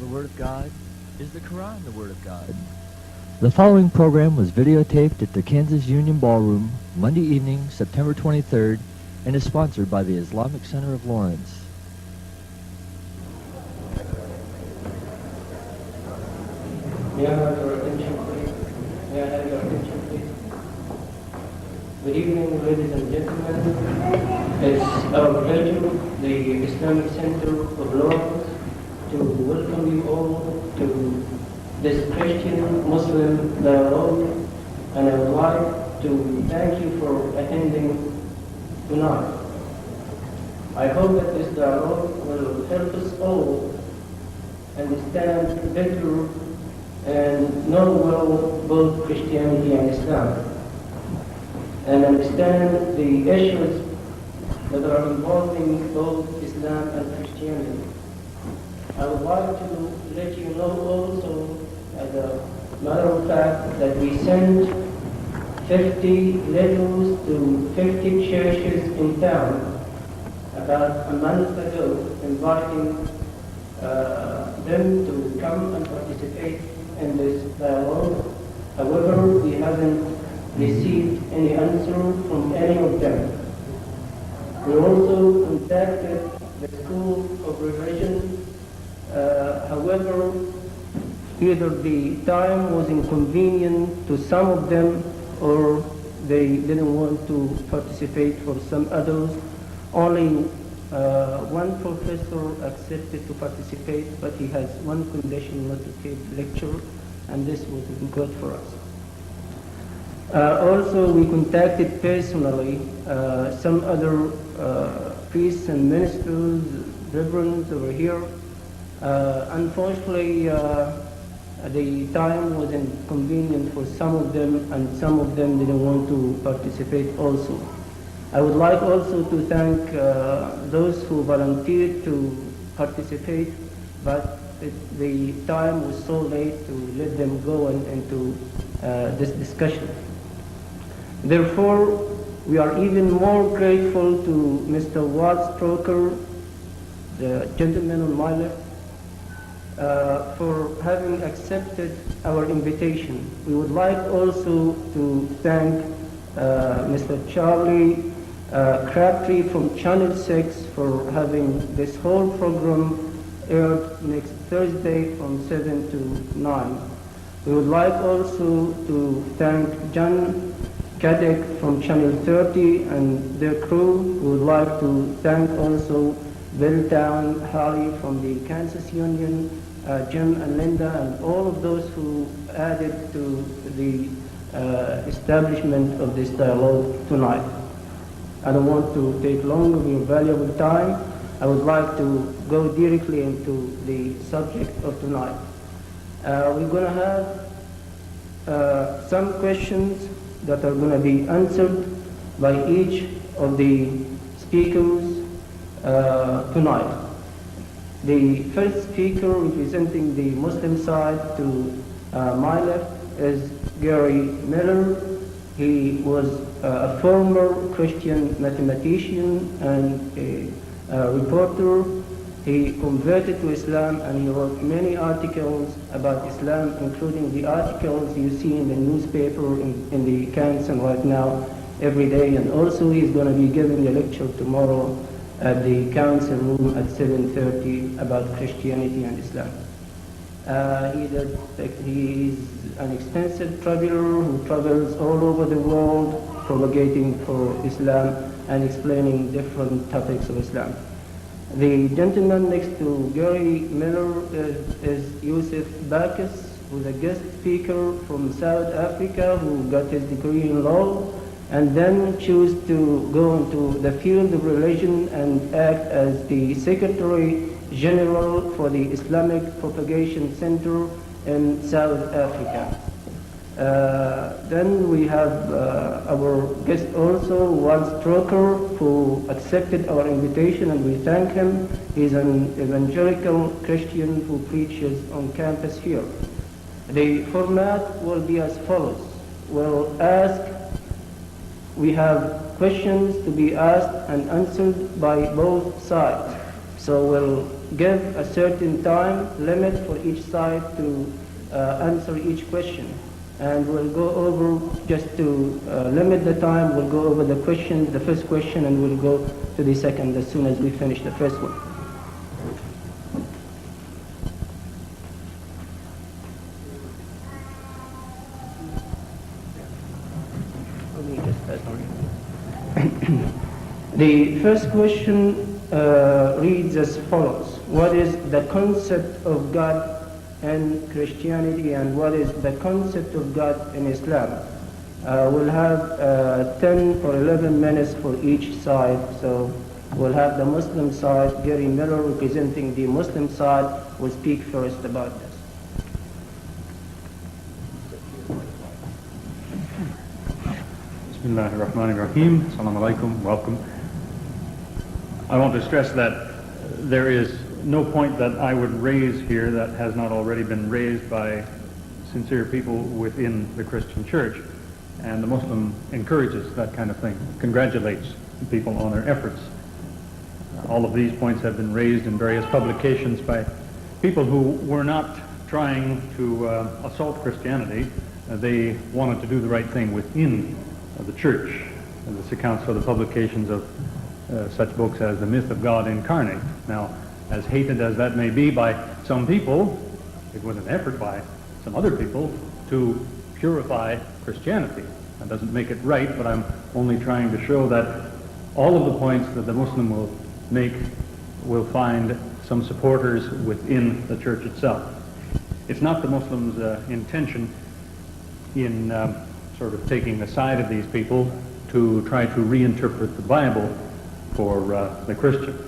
the Word of God? Is the Qur'an the Word of God? The following program was videotaped at the Kansas Union Ballroom Monday evening, September 23rd, and is sponsored by the Islamic Center of Lawrence. May I have your attention, please? May I have your attention, please? Good evening, ladies and gentlemen. It's our pleasure, the Islamic Center of Lawrence, to welcome you all to this Christian-Muslim dialogue, and I would like to thank you for attending tonight. I hope that this dialogue will help us all understand better and know well both Christianity and Islam, and understand the issues that are involving both Islam and Christianity. I would like to let you know also, as a matter of fact, that we sent 50 letters to 50 churches in town about a month ago, inviting them to come and participate in this dialogue. However, we haven't received any answer from any of them. We also contacted the School of Religion. However, either the time was inconvenient to some of them, or they didn't want to participate for some others. Only one professor accepted to participate, but he has one condition: not to take lecture, and this was good for us. Also, we contacted personally some other priests and ministers, reverends over here. Unfortunately, the time was inconvenient for some of them, and some of them didn't want to participate also. I would like also to thank those who volunteered to participate, but the time was so late to let them go into this discussion. Therefore, we are even more grateful to Mr. Walt, the gentleman on my left, for having accepted our invitation. We would like also to thank Mr. Charlie Crabtree from Channel 6 for having this whole program aired next Thursday from 7 to 9. We would like also to thank John Caddick from Channel 30 and their crew. We would like to thank also Belltown, Harry from the Kansas Union, Jim and Linda, and all of those who added to the establishment of this dialogue tonight. I don't want to take long of your valuable time. I would like to go directly into the subject of tonight. We're going to have some questions that are going to be answered by each of the speakers tonight. The first speaker representing the Muslim side to my left is Gary Miller. He was a former Christian mathematician and a reporter. He converted to Islam, and he wrote many articles about Islam, including the articles you see in the newspaper in the Kansas right now every day. And also he's going to be giving a lecture tomorrow at the council room at 7:30 about Christianity and Islam. He is an extensive traveler who travels all over the world propagating for Islam and explaining different topics of Islam. The gentleman next to Gary Miller is Yusuf Buckas, who's a guest speaker from South Africa who got his degree in law and then chose to go into the field of religion and act as the Secretary General for the Islamic Propagation Center in South Africa. Then we have our guest also, Walt, who accepted our invitation, and we thank him. He's an evangelical Christian who preaches on campus here. The format will be as follows. We have questions to be asked and answered by both sides. So we'll give a certain time limit for each side to answer each question. And we'll go over, just to limit the time, we'll go over the questions, the first question, and we'll go to the second as soon as we finish the first one. The first question reads as follows. What is the concept of God in Christianity, and what is the concept of God in Islam? We'll have 10 or 11 minutes for each side. So we'll have the Muslim side, Gary Miller representing the Muslim side, will speak first about this. Bismillahirrahmanirrahim. Assalamu alaikum. Welcome. I want to stress that there is no point that I would raise here that has not already been raised by sincere people within the Christian church. And the Muslim encourages that kind of thing, congratulates people on their efforts. All of these points have been raised in various publications by people who were not trying to assault Christianity. They wanted to do the right thing within the church. And this accounts for the publications of such books as The Myth of God Incarnate. Now, as hated as that may be by some people, it was an effort by some other people to purify Christianity. That doesn't make it right, but I'm only trying to show that all of the points that the Muslim will make will find some supporters within the church itself. It's not the Muslims' intention in sort of taking the side of these people to try to reinterpret the Bible for the Christian.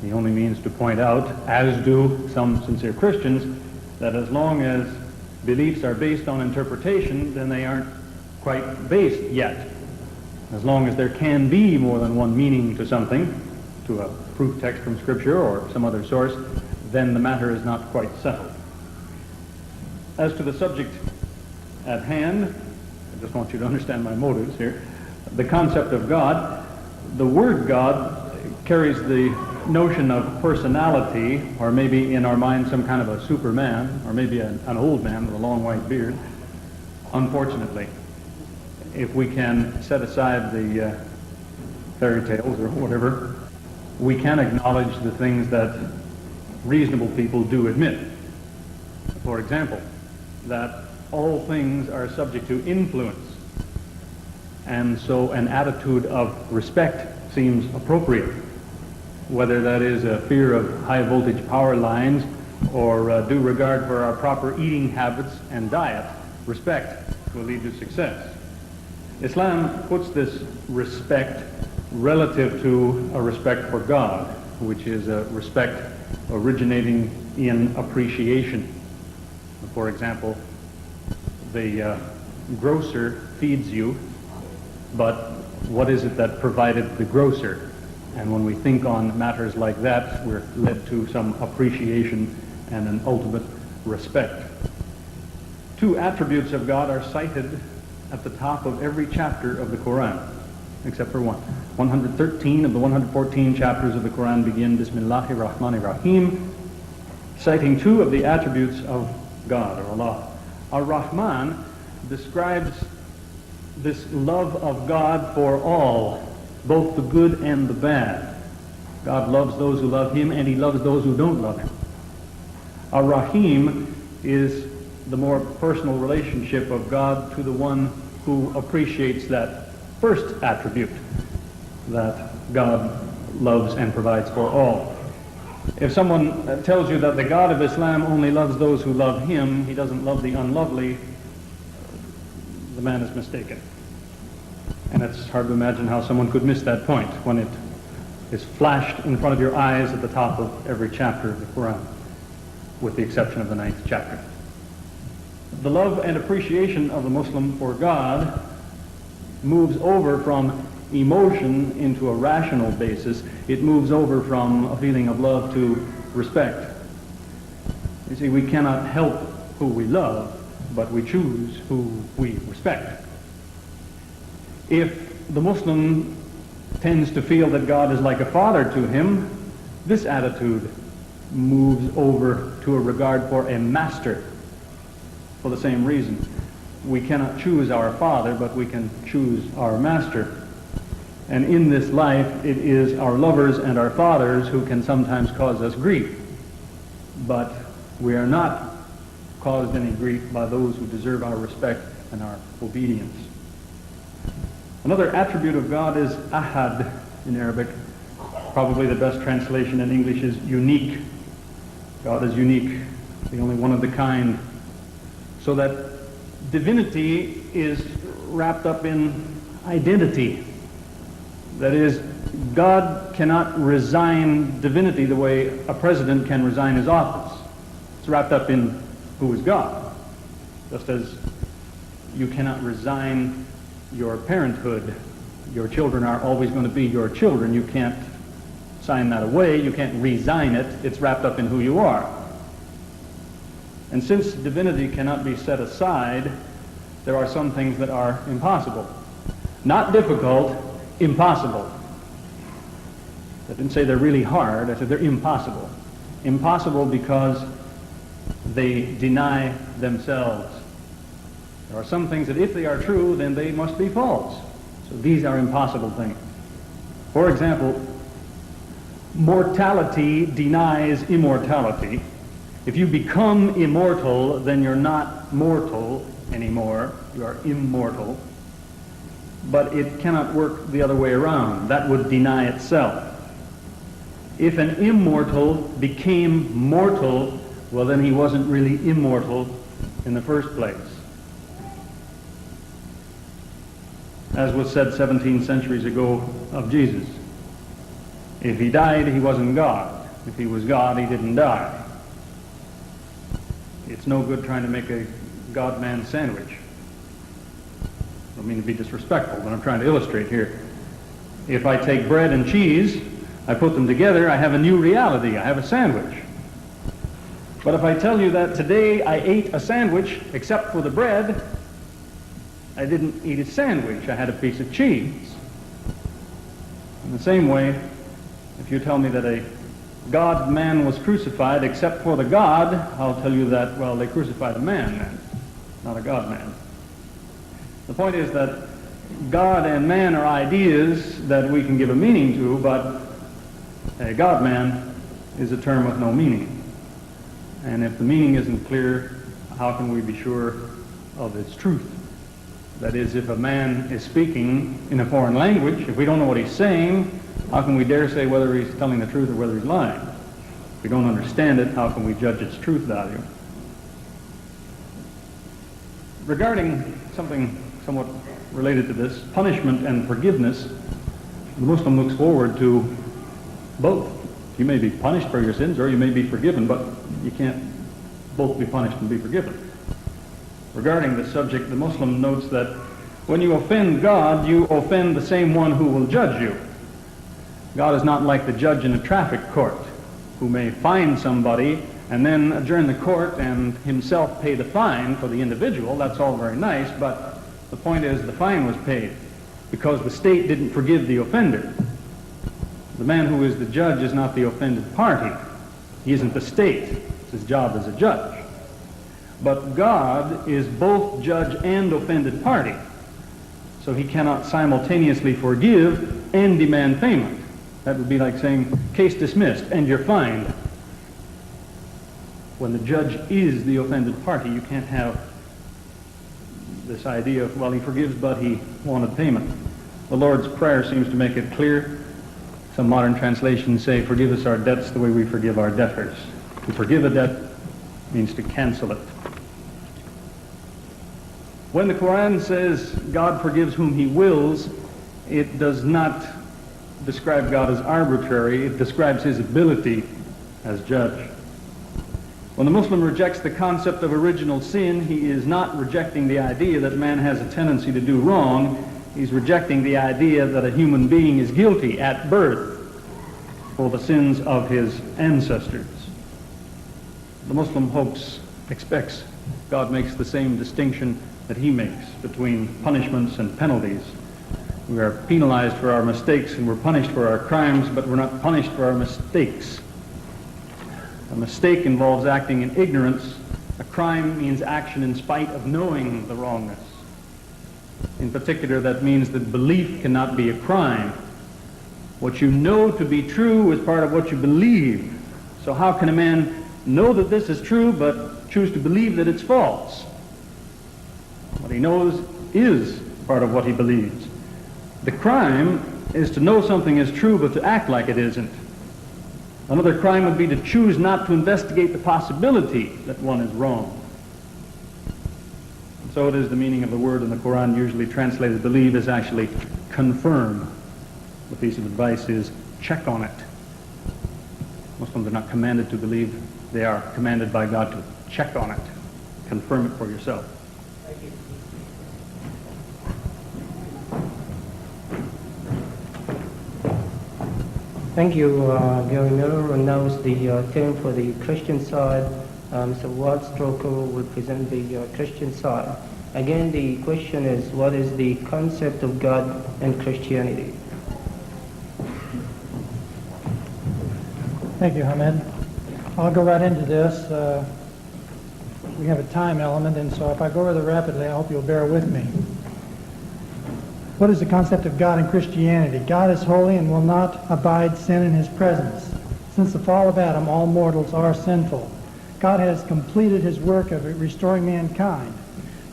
He only means to point out, as do some sincere Christians, that as long as beliefs are based on interpretation, then they aren't quite based yet. As long as there can be more than one meaning to something, to a proof text from Scripture or some other source, then the matter is not quite settled. As to the subject at hand, I just want you to understand my motives here. The concept of God, the word God carries the notion of personality, or maybe in our mind some kind of a superman, or maybe an old man with a long white beard. Unfortunately, if we can set aside the fairy tales or whatever, we can acknowledge the things that reasonable people do admit. For example, that all things are subject to influence, and so an attitude of respect seems appropriate. Whether that is a fear of high voltage power lines or due regard for our proper eating habits and diet, respect will lead to success. Islam puts this respect relative to a respect for God, which is a respect originating in appreciation. For example, the grocer feeds you, but what is it that provided the grocer? And when we think on matters like that, we're led to some appreciation and an ultimate respect. Two attributes of God are cited at the top of every chapter of the Qur'an, except for one. 113 of the 114 chapters of the Qur'an begin Bismillahir Rahmanir Rahim, citing two of the attributes of God, or Allah. Ar-Rahman describes this love of God for all, both the good and the bad. God loves those who love Him, and He loves those who don't love Him. Ar-Rahim is the more personal relationship of God to the one who appreciates that first attribute, that God loves and provides for all. If someone tells you that the God of Islam only loves those who love Him, He doesn't love the unlovely, the man is mistaken. And it's hard to imagine how someone could miss that point when it is flashed in front of your eyes at the top of every chapter of the Qur'an, with the exception of the 9th chapter. The love and appreciation of the Muslim for God moves over from emotion into a rational basis. It moves over from a feeling of love to respect. You see, we cannot help who we love, but we choose who we respect. If the Muslim tends to feel that God is like a father to him, This attitude moves over to a regard for a master for the same reason. We cannot choose our father, but we can choose our master. And in this life, it is our lovers and our fathers who can sometimes cause us grief. But we are not caused any grief by those who deserve our respect and our obedience. Another attribute of God is ahad in Arabic. Probably the best translation in English is unique. God is unique, the only one of the kind. So that divinity is wrapped up in identity. That is, God cannot resign divinity the way a president can resign his office. It's wrapped up in who is God. Just as you cannot resign your parenthood. Your children are always going to be your children. You can't sign that away. You can't resign it. It's wrapped up in who you are. And since divinity cannot be set aside, there are some things that are impossible. Not difficult, impossible. I didn't say they're really hard. I said they're impossible. Impossible because they deny themselves. There are some things that if they are true, then they must be false. So these are impossible things. For example, mortality denies immortality. If you become immortal, then you're not mortal anymore. You are immortal. But it cannot work the other way around. That would deny itself. If an immortal became mortal, well, then he wasn't really immortal in the first place. As was said 17 centuries ago of Jesus. If he died, he wasn't God. If he was God, he didn't die. It's no good trying to make a God-man sandwich. I don't mean to be disrespectful, but I'm trying to illustrate here. If I take bread and cheese, I put them together, I have a new reality. I have a sandwich. But if I tell you that today I ate a sandwich, except for the bread, I didn't eat a sandwich. I had a piece of cheese. In the same way, if you tell me that a God-man was crucified except for the God, I'll tell you that, well, they crucified a man then, not a God-man. The point is that God and man are ideas that we can give a meaning to, but a God-man is a term with no meaning. And if the meaning isn't clear, how can we be sure of its truth? That is, if a man is speaking in a foreign language, if we don't know what he's saying, how can we dare say whether he's telling the truth or whether he's lying? If we don't understand it, how can we judge its truth value? Regarding something somewhat related to this, punishment and forgiveness, the Muslim looks forward to both. You may be punished for your sins or you may be forgiven, but you can't both be punished and be forgiven. Regarding this subject, the Muslim notes that when you offend God, you offend the same one who will judge you. God is not like the judge in a traffic court, who may fine somebody and then adjourn the court and himself pay the fine for the individual. That's all very nice, but the point is the fine was paid because the state didn't forgive the offender. The man who is the judge is not the offended party. He isn't the state. It's his job as a judge. But God is both judge and offended party. So he cannot simultaneously forgive and demand payment. That would be like saying, case dismissed, and you're fined. When the judge is the offended party, you can't have this idea of, well, he forgives, but he wanted payment. The Lord's Prayer seems to make it clear. Some modern translations say, forgive us our debts the way we forgive our debtors. To forgive a debt means to cancel it. When the Qur'an says God forgives whom he wills, it does not describe God as arbitrary. It describes his ability as judge. When the Muslim rejects the concept of original sin, he is not rejecting the idea that man has a tendency to do wrong. He's rejecting the idea that a human being is guilty at birth for the sins of his ancestors. The Muslim expects God makes the same distinction that he makes between punishments and penalties. We are penalized for our mistakes and we're punished for our crimes, but we're not punished for our mistakes. A mistake involves acting in ignorance. A crime means action in spite of knowing the wrongness. In particular, that means that belief cannot be a crime. What you know to be true is part of what you believe. So how can a man know that this is true but choose to believe that it's false? What he knows is part of what he believes. The crime is to know something is true but to act like it isn't. Another crime would be to choose not to investigate the possibility that one is wrong. And so it is the meaning of the word in the Qur'an usually translated believe is actually confirm. The piece of advice is check on it. Muslims are not commanded to believe, they are commanded by God to check on it, confirm it for yourself. Thank you. Thank you, Gary Miller, who knows the term for the Christian side. Mr. Walt will present the Christian side. Again, the question is, what is the concept of God and Christianity? Thank you, Hamid. I'll go right into this. We have a time element, and so if I go rather rapidly, I hope you'll bear with me. What is the concept of God in Christianity? God is holy and will not abide sin in his presence. Since the fall of Adam, all mortals are sinful. God has completed his work of restoring mankind.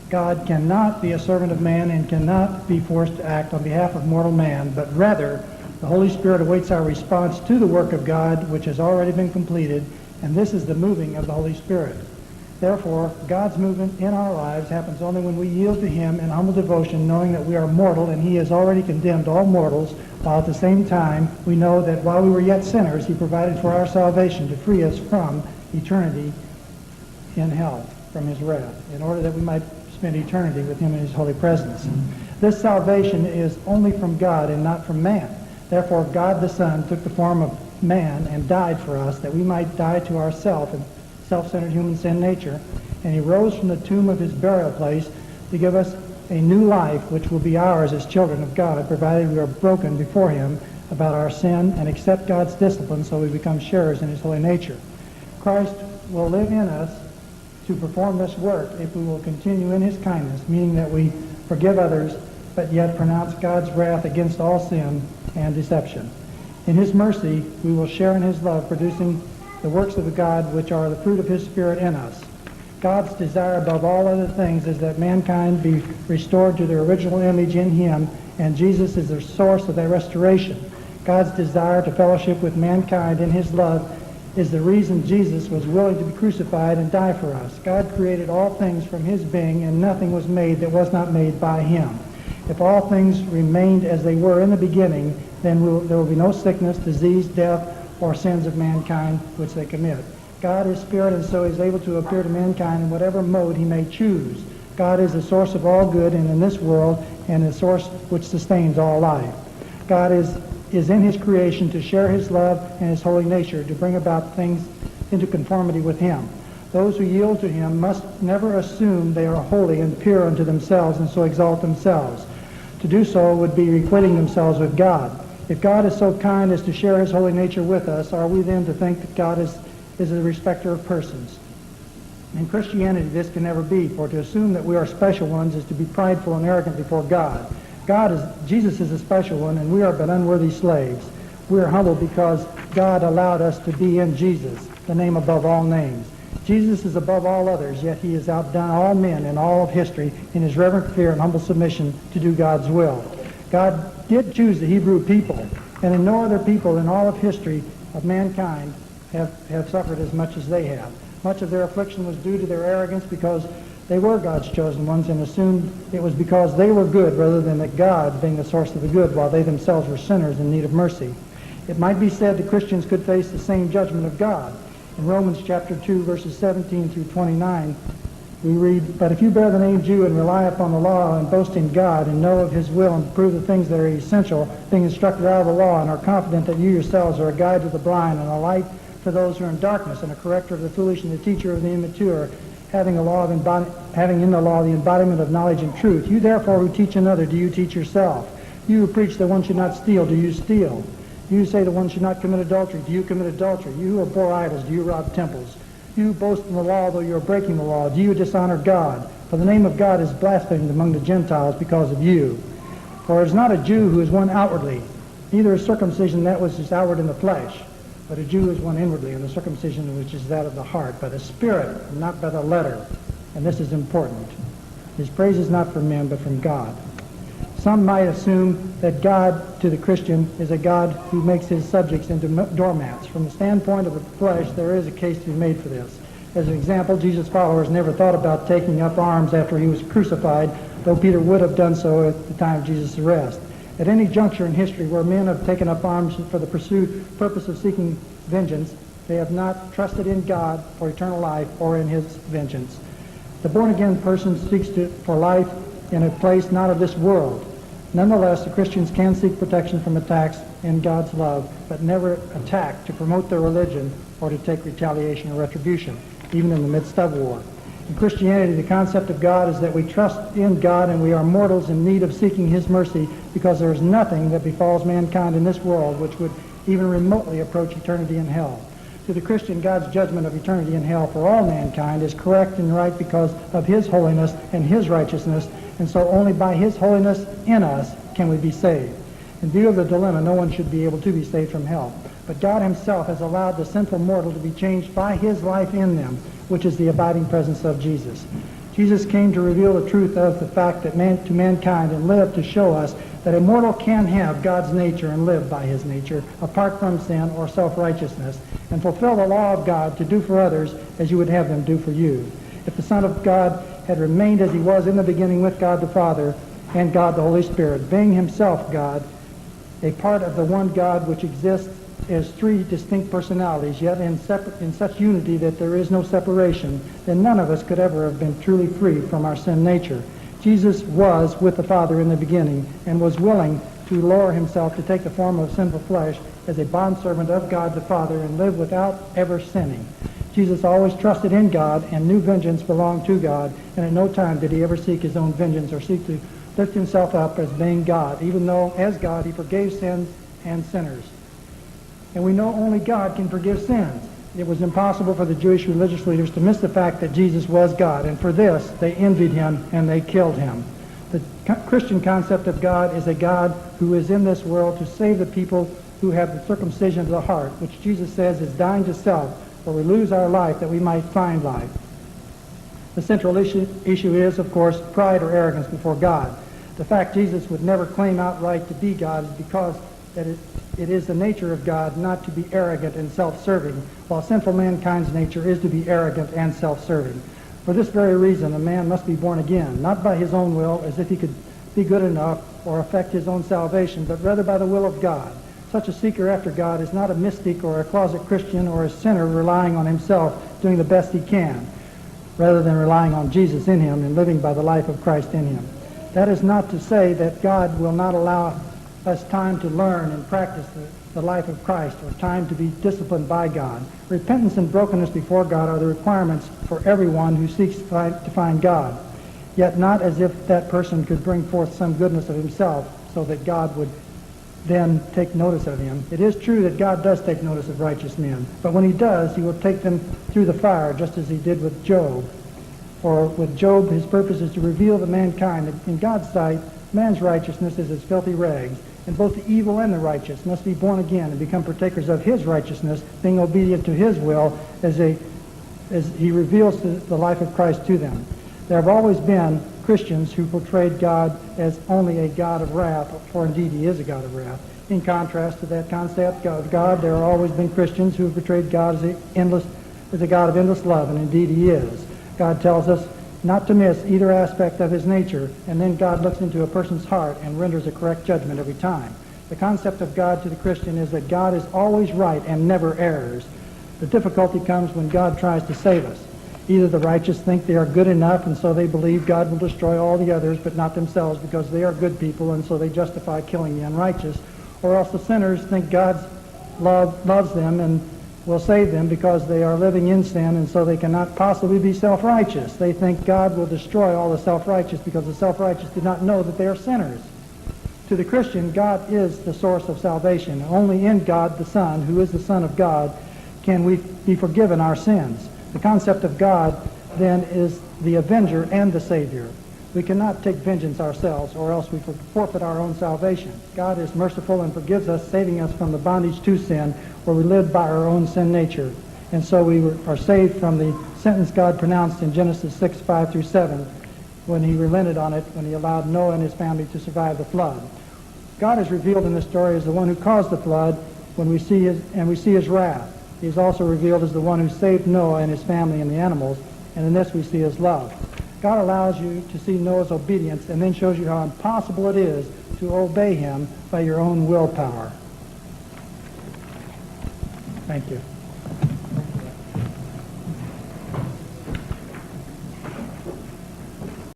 God cannot be a servant of man and cannot be forced to act on behalf of mortal man, but rather the Holy Spirit awaits our response to the work of God, which has already been completed, and this is the moving of the Holy Spirit. Therefore, God's movement in our lives happens only when we yield to him in humble devotion, knowing that we are mortal and he has already condemned all mortals, while at the same time we know that while we were yet sinners, he provided for our salvation to free us from eternity in hell, from his wrath, in order that we might spend eternity with him in his holy presence. This salvation is only from God and not from man. Therefore, God the Son took the form of man and died for us, that we might die to ourself and self-centered human sin nature, and he rose from the tomb of his burial place to give us a new life which will be ours as children of God, provided we are broken before him about our sin and accept God's discipline so we become sharers in his holy nature. Christ will live in us to perform this work if we will continue in his kindness, meaning that we forgive others but yet pronounce God's wrath against all sin and deception. In his mercy, we will share in his love, producing the works of God which are the fruit of his Spirit in us. God's desire above all other things is that mankind be restored to their original image in him, and Jesus is the source of that restoration. God's desire to fellowship with mankind in his love is the reason Jesus was willing to be crucified and die for us. God created all things from his being, and nothing was made that was not made by him. If all things remained as they were in the beginning, then there will be no sickness, disease, death, or sins of mankind which they commit. God is spirit, and so he is able to appear to mankind in whatever mode he may choose. God is the source of all good and in this world, and the source which sustains all life. God is in his creation to share his love and his holy nature, to bring about things into conformity with him. Those who yield to him must never assume they are holy and pure unto themselves, and so exalt themselves. To do so would be equating themselves with God. If God is so kind as to share his holy nature with us, are we then to think that God is a respecter of persons? In Christianity, this can never be, for to assume that we are special ones is to be prideful and arrogant before God. Jesus is a special one, and we are but unworthy slaves. We are humble because God allowed us to be in Jesus, the name above all names. Jesus is above all others, yet he has outdone all men in all of history in his reverent fear and humble submission to do God's will. God did choose the Hebrew people, and in no other people in all of history of mankind have suffered as much as they have. Much of their affliction was due to their arrogance because they were God's chosen ones and assumed it was because they were good rather than that God being the source of the good, while they themselves were sinners in need of mercy. It might be said that Christians could face the same judgment of God. In Romans chapter 2, verses 17 through 29, we read, "But if you bear the name Jew and rely upon the law and boast in God and know of his will and prove the things that are essential, being instructed out of the law, and are confident that you yourselves are a guide to the blind and a light for those who are in darkness and a corrector of the foolish and a teacher of the immature, having in the law the embodiment of knowledge and truth. You therefore who teach another, do you teach yourself? You who preach that one should not steal, do you steal? You who say that one should not commit adultery, do you commit adultery? You who abhor idols, do you rob temples? You who boast in the law, though you are breaking the law, do you dishonor God? For the name of God is blasphemed among the Gentiles because of you. For it is not a Jew who is one outwardly, neither is circumcision that which is outward in the flesh, but a Jew is one inwardly, and the circumcision which is that of the heart, by the Spirit, and not by the letter. And this is important. His praise is not from men, but from God. Some might assume that God, to the Christian, is a God who makes his subjects into doormats. From the standpoint of the flesh, there is a case to be made for this. As an example, Jesus' followers never thought about taking up arms after he was crucified, though Peter would have done so at the time of Jesus' arrest. At any juncture in history where men have taken up arms for the purpose of seeking vengeance, they have not trusted in God for eternal life or in his vengeance. The born-again person seeks for life in a place not of this world. Nonetheless, the Christians can seek protection from attacks in God's love, but never attack to promote their religion or to take retaliation or retribution, even in the midst of war. In Christianity, the concept of God is that we trust in God and we are mortals in need of seeking his mercy, because there is nothing that befalls mankind in this world which would even remotely approach eternity in hell. To the Christian, God's judgment of eternity in hell for all mankind is correct and right because of his holiness and his righteousness, and so only by his holiness in us can we be saved. In view of the dilemma, no one should be able to be saved from hell. But God himself has allowed the sinful mortal to be changed by his life in them, which is the abiding presence of Jesus. Jesus came to reveal the truth of the fact that to mankind and live to show us that a mortal can have God's nature and live by his nature apart from sin or self-righteousness and fulfill the law of God to do for others as you would have them do for you. If the Son of God had remained as he was in the beginning with God the Father and God the Holy Spirit, being himself God, a part of the one God which exists as three distinct personalities, yet in such unity that there is no separation, then none of us could ever have been truly free from our sin nature. Jesus was with the Father in the beginning and was willing to lower himself to take the form of sinful flesh as a bondservant of God the Father and live without ever sinning. Jesus always trusted in God and knew vengeance belonged to God, and at no time did he ever seek his own vengeance or seek to lift himself up as being God, even though as God he forgave sins and sinners. And we know only God can forgive sins. It was impossible for the Jewish religious leaders to miss the fact that Jesus was God, and for this they envied him and they killed him. The Christian concept of God is a God who is in this world to save the people who have the circumcision of the heart, which Jesus says is dying to self, for we lose our life that we might find life. The central issue is, of course, pride or arrogance before God. The fact Jesus would never claim outright to be God is because that it is the nature of God not to be arrogant and self-serving, while sinful mankind's nature is to be arrogant and self-serving. For this very reason, a man must be born again, not by his own will, as if he could be good enough or effect his own salvation, but rather by the will of God. Such a seeker after God is not a mystic or a closet Christian or a sinner relying on himself, doing the best he can, rather than relying on Jesus in him and living by the life of Christ in him. That is not to say that God will not allow us time to learn and practice the life of Christ, or time to be disciplined by God. Repentance and brokenness before God are the requirements for everyone who seeks to find God, yet not as if that person could bring forth some goodness of himself so that God would then take notice of him. It is true that God does take notice of righteous men, but when he does, he will take them through the fire, just as he did with Job. For with Job, his purpose is to reveal to mankind that in God's sight, man's righteousness is as filthy rags, and both the evil and the righteous must be born again and become partakers of his righteousness, being obedient to his will as he reveals the life of Christ to them. There have always been Christians who portrayed God as only a God of wrath, for indeed he is a God of wrath. In contrast to that concept of God, there have always been Christians who have portrayed God as a God of endless love, and indeed he is. God tells us not to miss either aspect of his nature, and then God looks into a person's heart and renders a correct judgment every time. The concept of God to the Christian is that God is always right and never errs. The difficulty comes when God tries to save us. Either the righteous think they are good enough, and so they believe God will destroy all the others but not themselves because they are good people, and so they justify killing the unrighteous, or else the sinners think God's love loves them and will save them because they are living in sin, and so they cannot possibly be self-righteous. They think God will destroy all the self-righteous because the self-righteous do not know that they are sinners. To the Christian, God is the source of salvation. Only in God the Son, who is the Son of God, can we be forgiven our sins. The concept of God, then, is the avenger and the Savior. We cannot take vengeance ourselves, or else we forfeit our own salvation. God is merciful and forgives us, saving us from the bondage to sin, where we live by our own sin nature. And so we are saved from the sentence God pronounced in Genesis 6:5-7, when he relented on it, when he allowed Noah and his family to survive the flood. God is revealed in this story as the one who caused the flood, when we see his wrath. He is also revealed as the one who saved Noah and his family and the animals, and in this we see his love. God allows you to see Noah's obedience and then shows you how impossible it is to obey him by your own willpower. Thank you.